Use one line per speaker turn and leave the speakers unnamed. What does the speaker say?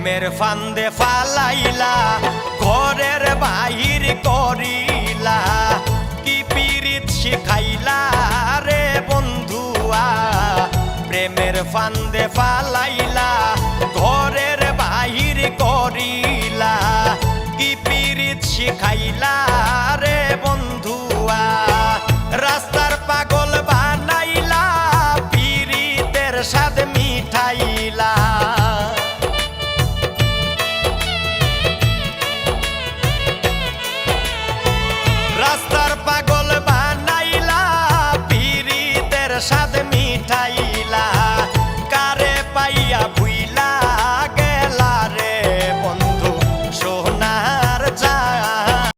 প্রেমের ফান্দে ফালাইলা ঘরের বাহির করিলা কি পীড়িত শিখাইলা রে বন্ধুয়া প্রেমের ফান্দে ফালাইলা ঘরের বাহির করিলা কি পীড়িত শিখাইলা রে বন্ধুয়া রাস্তা